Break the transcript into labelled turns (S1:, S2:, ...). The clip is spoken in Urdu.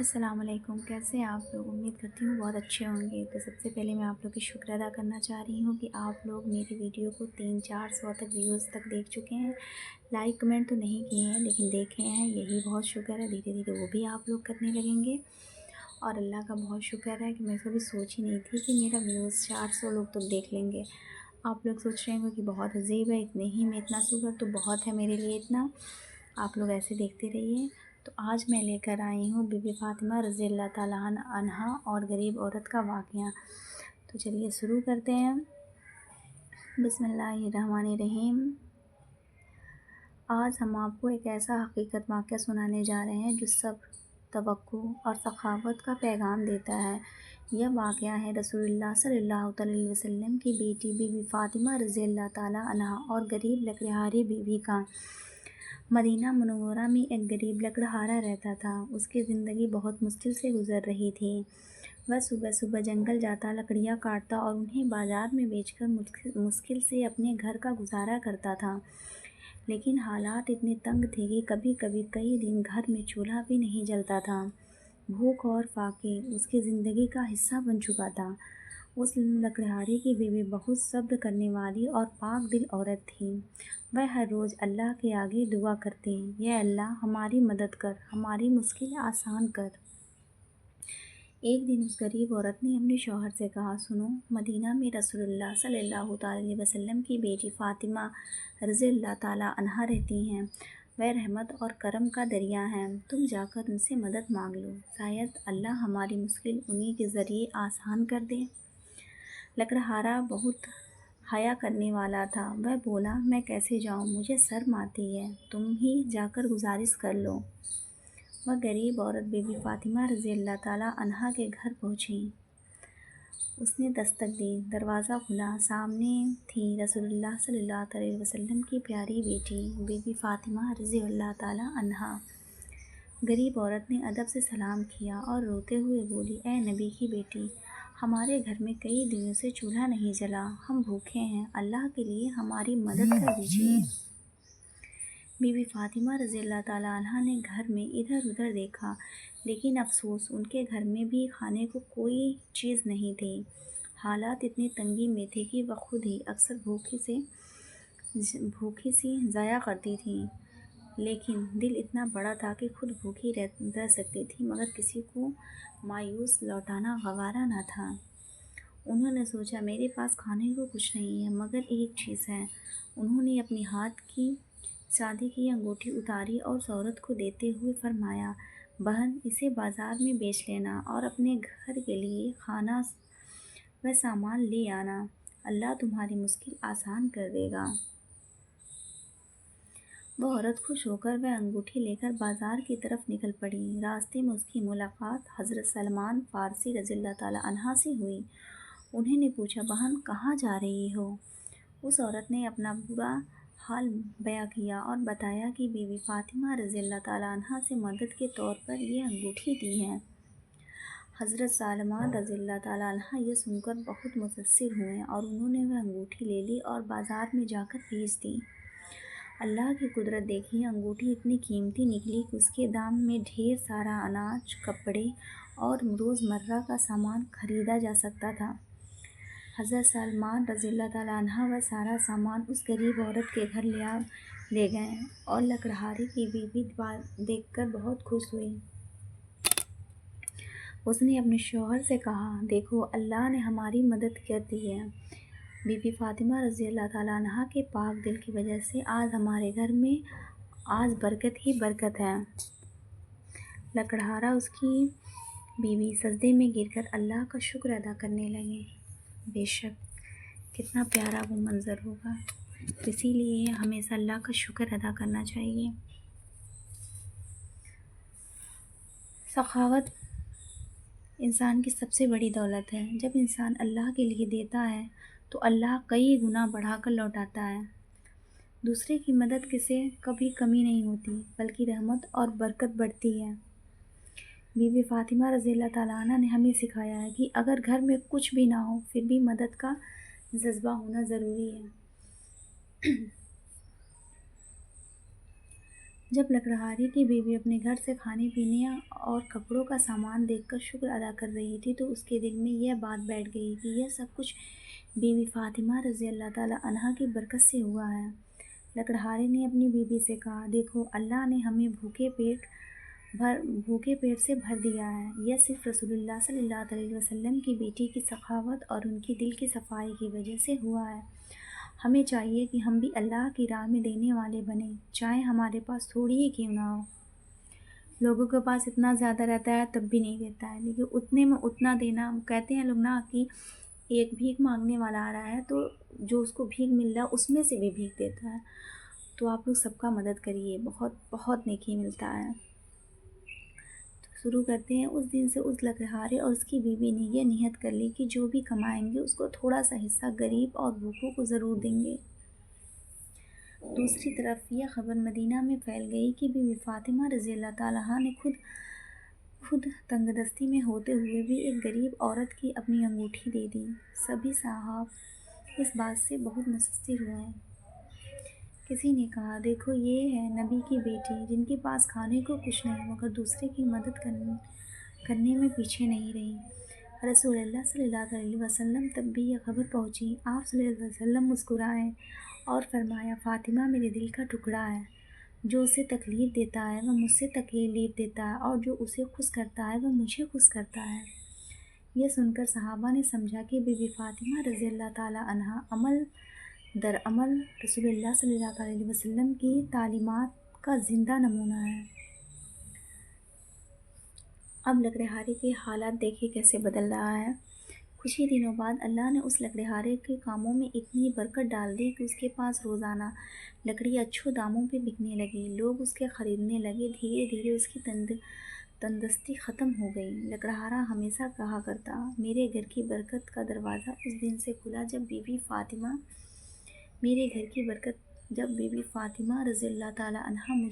S1: السلام علیکم، کیسے ہیں آپ لوگ؟ امید کرتی ہوں بہت اچھے ہوں گے۔ تو سب سے پہلے میں آپ لوگ کی شکر ادا کرنا چاہ رہی ہوں کہ آپ لوگ میری ویڈیو کو 300-400 تک ویوز تک دیکھ چکے ہیں۔ لائک کمنٹ تو نہیں کیے ہیں لیکن دیکھے ہیں، یہی بہت شکر ہے۔ دھیرے دھیرے وہ بھی آپ لوگ کرنے لگیں گے اور اللہ کا بہت شکر ہے کہ میں کبھی سوچ ہی نہیں تھی کہ میرا ویوز 400 لوگ تو دیکھ لیں گے۔ آپ لوگ سوچ رہے ہیں کہ بہت عجیب ہے، اتنے ہی میں اتنا شکر تو بہت ہے میرے لیے اتنا۔ آپ لوگ ایسے دیکھتے رہیے۔ تو آج میں لے کر آئی ہوں بی بی فاطمہ رضی اللہ تعالیٰ عنہا اور غریب عورت کا واقعہ۔ تو چلیے شروع کرتے ہیں۔ بسم اللہ الرحمن الرحیم۔ آج ہم آپ کو ایک ایسا حقیقت واقعہ سنانے جا رہے ہیں جو صبر، توقع اور سخاوت کا پیغام دیتا ہے۔ یہ واقعہ ہے رسول اللہ صلی اللہ علیہ وسلم کی بیٹی بی بی فاطمہ رضی اللہ تعالیٰ عنہا اور غریب لکڑہاری بیوی کا۔ مدینہ منورہ میں ایک غریب لکڑہارا رہتا تھا۔ اس کی زندگی بہت مشکل سے گزر رہی تھی۔ وہ صبح صبح جنگل جاتا، لکڑیاں کاٹتا اور انہیں بازار میں بیچ کر مشکل سے اپنے گھر کا گزارا کرتا تھا۔ لیکن حالات اتنے تنگ تھے کہ کبھی کبھی کئی دن گھر میں چولہا بھی نہیں جلتا تھا۔ بھوک اور فاقے اس کی زندگی کا حصہ بن چکا تھا۔ اس لکڑہاری کی بیوی بہت صبر کرنے والی اور پاک دل عورت تھی۔ وہ ہر روز اللہ کے آگے دعا کرتی، یا اللہ ہماری مدد کر، ہماری مشکل آسان کر۔ ایک دن اس غریب عورت نے اپنے شوہر سے کہا، سنو، مدینہ میں رسول اللہ صلی اللہ علیہ وسلم کی بیٹی فاطمہ رضی اللہ تعالیٰ عنہا رہتی ہیں۔ وہ رحمت اور کرم کا دریا ہیں۔ تم جا کر ان سے مدد مانگ لو، شاید اللہ ہماری مشکل انہی کے ذریعے آسان کر دے۔ لکڑہارا بہت حیا کرنے والا تھا۔ وہ بولا، میں کیسے جاؤں، مجھے شرم آتی ہے، تم ہی جا کر گزارش کر لو۔ وہ غریب عورت بی بی فاطمہ رضی اللہ تعالیٰ عنہا کے گھر پہنچی۔ اس نے دستک دی، دروازہ کھلا۔ سامنے تھی رسول اللہ صلی اللہ علیہ وسلم کی پیاری بیٹی بی بی فاطمہ رضی اللہ تعالیٰ عنہا۔ غریب عورت نے ادب سے سلام کیا اور روتے ہوئے بولی، اے نبی کی بیٹی، ہمارے گھر میں کئی دنوں سے چولہا نہیں جلا، ہم بھوکے ہیں، اللہ کے لیے ہماری مدد کر دیجیے۔ بی بی فاطمہ رضی اللہ تعالیٰ عنہا نے گھر میں ادھر ادھر دیکھا، لیکن افسوس، ان کے گھر میں بھی کھانے کو کوئی چیز نہیں تھی۔ حالات اتنی تنگی میں تھے کہ وہ خود ہی اکثر بھوکی سی ضائع کرتی تھیں، لیکن دل اتنا بڑا تھا کہ خود بھوکی رہ سکتی تھی مگر کسی کو مایوس لوٹانا گوارا نہ تھا۔ انہوں نے سوچا، میرے پاس کھانے کو کچھ نہیں ہے مگر ایک چیز ہے۔ انہوں نے اپنے ہاتھ کی چاندی کی انگوٹھی اتاری اور اس عورت کو دیتے ہوئے فرمایا، بہن، اسے بازار میں بیچ لینا اور اپنے گھر کے لیے کھانا و سامان لے آنا، اللہ تمہاری مشکل آسان کر دے گا۔ وہ عورت خوش ہو کر وہ انگوٹھی لے کر بازار کی طرف نکل پڑی۔ راستے میں اس کی ملاقات حضرت سلمان فارسی رضی اللہ تعالیٰ عنہ سے ہوئی۔ انہوں نے پوچھا، بہن کہاں جا رہی ہو؟ اس عورت نے اپنا برا حال بیان کیا اور بتایا کہ بی بی فاطمہ رضی اللہ تعالیٰ عنہ سے مدد کے طور پر یہ انگوٹھی دی ہے۔ حضرت سلمان رضی اللہ تعالیٰ عنہ یہ سن کر بہت متاثر ہوئے اور انہوں نے وہ انگوٹھی لے لی اور بازار میں جا کر بیچ دی۔ اللہ کی قدرت دیکھیے، انگوٹھی اتنی قیمتی نکلی کہ اس کے دام میں ڈھیر سارا اناج، کپڑے اور روزمرہ کا سامان خریدا جا سکتا تھا۔ حضرت سلمان رضی اللہ تعالیٰ عنہ وہ سارا سامان اس غریب عورت کے گھر لے گئے اور لکڑہاری کی بیوی دیکھ کر بہت خوش ہوئی۔ اس نے اپنے شوہر سے کہا، دیکھو، اللہ نے ہماری مدد کر دی ہے۔ بی بی فاطمہ رضی اللہ تعالیٰ عنہ کے پاک دل کی وجہ سے آج ہمارے گھر میں برکت ہی برکت ہے۔ لکڑہارا اس کی بیوی سجدے میں گر کر اللہ کا شکر ادا کرنے لگے۔ بے شک کتنا پیارا وہ منظر ہوگا، اسی لیے ہمیشہ اللہ کا شکر ادا کرنا چاہیے۔ سخاوت انسان کی سب سے بڑی دولت ہے۔ جب انسان اللہ کے لیے دیتا ہے تو اللہ کئی گنا بڑھا کر لوٹاتا ہے۔ دوسرے کی مدد سے کبھی کمی نہیں ہوتی بلکہ رحمت اور برکت بڑھتی ہے۔ بی بی فاطمہ رضی اللہ تعالیٰ عنہ نے ہمیں سکھایا ہے کہ اگر گھر میں کچھ بھی نہ ہو پھر بھی مدد کا جذبہ ہونا ضروری ہے۔ جب لکڑہاری کی بیوی اپنے گھر سے کھانے پینے اور کپڑوں کا سامان دیکھ کر شکر ادا کر رہی تھی تو اس کے دل میں یہ بات بیٹھ گئی کہ یہ سب کچھ بیوی فاطمہ رضی اللہ تعالی عنہا کی برکت سے ہوا ہے۔ لکڑہاری نے اپنی بیوی سے کہا، دیکھو اللہ نے ہمیں بھوکے پیٹ سے بھر دیا ہے، یہ صرف رسول اللہ صلی اللہ علیہ وسلم کی بیٹی کی سخاوت اور ان کی دل کی صفائی کی وجہ سے ہوا ہے۔ ہمیں چاہیے کہ ہم بھی اللہ کی راہ میں دینے والے بنیں، چاہے ہمارے پاس تھوڑی ہی کیوں نہ ہو۔ لوگوں کے پاس اتنا زیادہ رہتا ہے تب بھی نہیں دیتا ہے، لیکن اتنے میں اتنا دینا، کہتے ہیں لوگ نا کہ ایک بھیک مانگنے والا آ رہا ہے تو جو اس کو بھیک مل رہا ہے اس میں سے بھی بھیک دیتا ہے۔ تو آپ لوگ سب کا مدد کریے، بہت بہت نیکی ملتا ہے۔ تو شروع کرتے ہیں۔ اس دن سے اس لکڑہارے اور اس کی بیوی نے یہ نیت کر لی کہ جو بھی کمائیں گے اس کو تھوڑا سا حصہ غریب اور بھوکوں کو ضرور دیں گے۔ دوسری طرف یہ خبر مدینہ میں پھیل گئی کہ بیوی فاطمہ رضی اللہ تعالیٰ نے خود تنگ دستی میں ہوتے ہوئے بھی ایک غریب عورت کی اپنی انگوٹھی دے دی۔ سبھی صحابہ اس بات سے بہت متاثر ہوئے۔ کسی نے کہا، دیکھو یہ ہے نبی کی بیٹی جن کے پاس کھانے کو کچھ نہیں مگر دوسرے کی مدد کرنے میں پیچھے نہیں رہی۔ رسول اللہ صلی اللہ علیہ وسلم تب بھی یہ خبر پہنچی۔ آپ صلی اللہ علیہ وسلم مسکرائے اور فرمایا، فاطمہ میرے دل کا ٹکڑا ہے، جو اسے تکلیف دیتا ہے وہ مجھ سے تکلیف دیتا ہے اور جو اسے خوش کرتا ہے وہ مجھے خوش کرتا ہے۔ یہ سن کر صحابہ نے سمجھا کہ بی بی فاطمہ رضی اللہ تعالیٰ عنہا عمل در عمل رسول اللہ صلی اللہ علیہ وسلم کی تعلیمات کا زندہ نمونہ ہے۔ اب لکڑہارے کے حالات دیکھیں کیسے بدل رہا ہے۔ کچھ ہی دنوں بعد اللہ نے اس لکڑہارے کے کاموں میں اتنی برکت ڈال دی کہ اس کے پاس روزانہ لکڑی اچھے داموں پہ بکنے لگی، لوگ اس کے خریدنے لگے۔ دھیرے دھیرے اس کی تندرستی ختم ہو گئی۔ لکڑہارا ہمیشہ کہا کرتا، میرے گھر کی برکت کا دروازہ اس دن سے کھلا جب بی بی فاطمہ رضی اللہ تعالیٰ عنہا مجھے